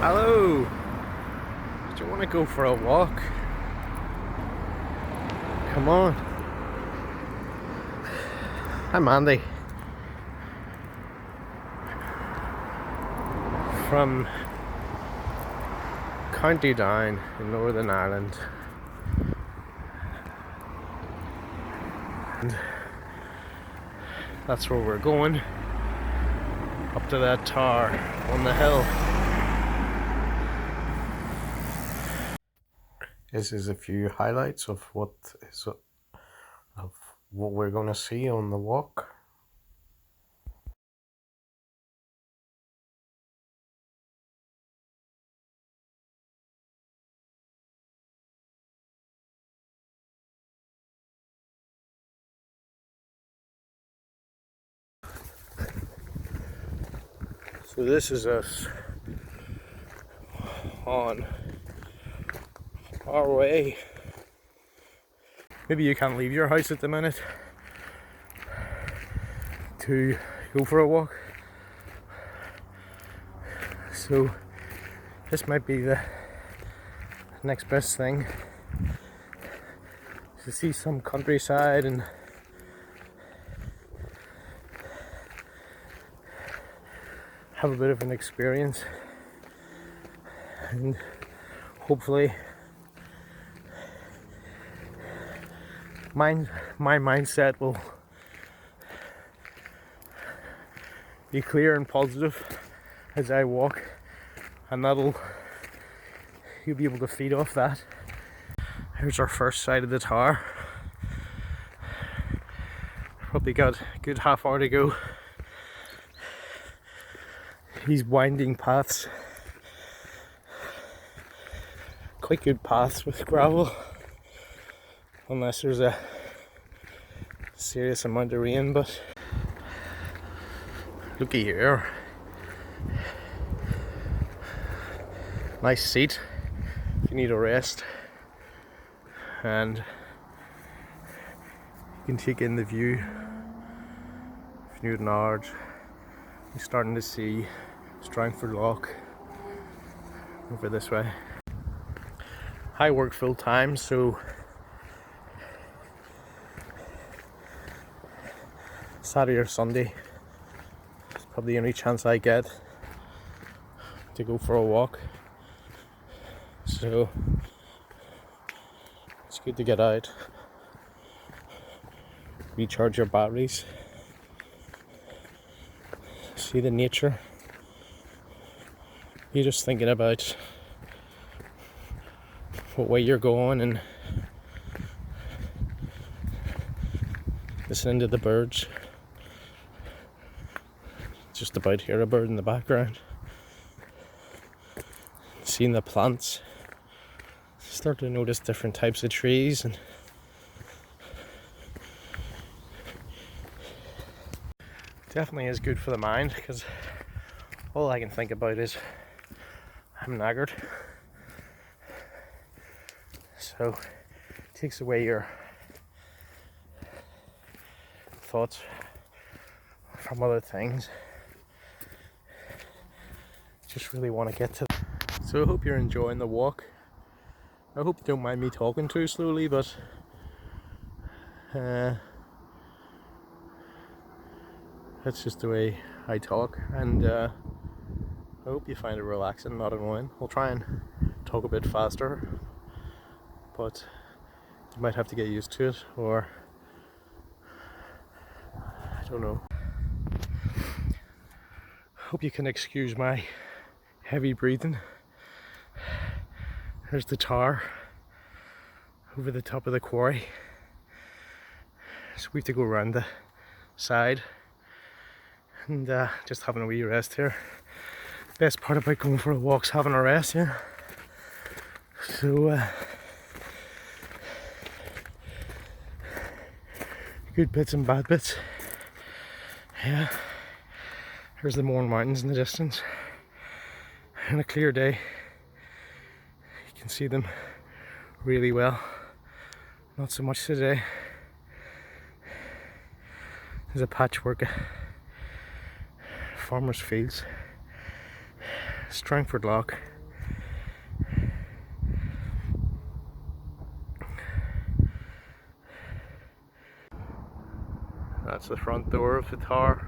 Hello! Do you want to go for a walk? Come on. I'm Andy from County Down in Northern Ireland, and that's where we're going, up to that tower on the hill. This is a few highlights of what we're going to see on the walk. So this is us on our way. Maybe you can't leave your house at the minute to go for a walk, so this might be the next best thing, to see some countryside and have a bit of an experience, and hopefully my mindset will be clear and positive as I walk, and you'll be able to feed off that. Here's our first sight of the tower. Probably got a good half hour to go. These winding paths, quite good paths with gravel, unless there's a serious amount of rain. But looky here, nice seat if you need a rest, and you can take in the view of Newton Arch. You're starting to see Strangford Loch over this way. I work full time, so Saturday or Sunday is probably the only chance I get to go for a walk. So it's good to get out, recharge your batteries, see the nature. You're just thinking about what way you're going and listening to the birds. Just about hear a bird in the background. Seeing the plants. Start to notice different types of trees, and definitely is good for the mind, because all I can think about is I'm knackered. So it takes away your thoughts from other things. Just really want to get to. So I hope you're enjoying the walk. I hope you don't mind me talking too slowly, but that's just the way I talk, and I hope you find it relaxing, not annoying. I'll try and talk a bit faster, but you might have to get used to it, or I don't know. Hope you can excuse my heavy breathing. There's the tower over the top of the quarry, so we have to go around the side and just having a wee rest here. Best part about going for a walk's having a rest, yeah. So good bits and bad bits. Yeah. There's the Mourne Mountains in the distance. On a clear day, you can see them really well. Not so much today. There's a patchwork of farmers' fields. Strangford Loch. that's the front door of the tower.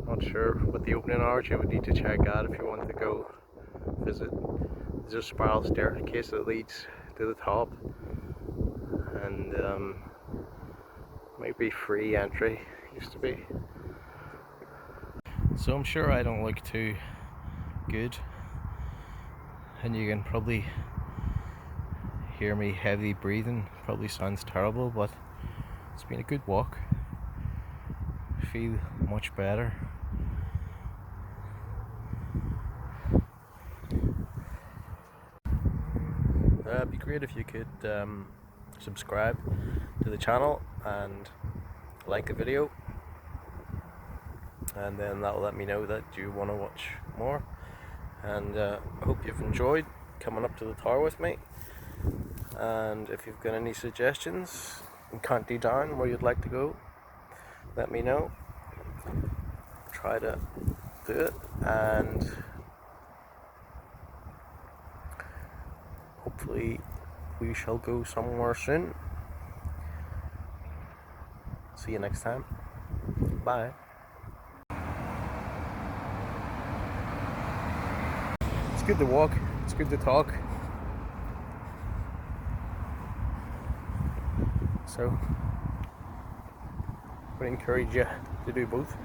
Not sure what the opening hours, you would need to check out if you want to go visit. There's a spiral staircase that leads to the top, and might be free entry, used to be. So I'm sure I don't look too good, and you can probably hear me heavy breathing. Probably sounds terrible, but it's been a good walk. I feel much better. It'd be great if you could subscribe to the channel and like the video, and then that will let me know that you want to watch more. And I hope you've enjoyed coming up to the tower with me, and if you've got any suggestions in County Down where you'd like to go, let me know. Try to do it, and hopefully we shall go somewhere soon. See you next time. Bye. It's good to walk, it's good to talk. So I would encourage you to do both.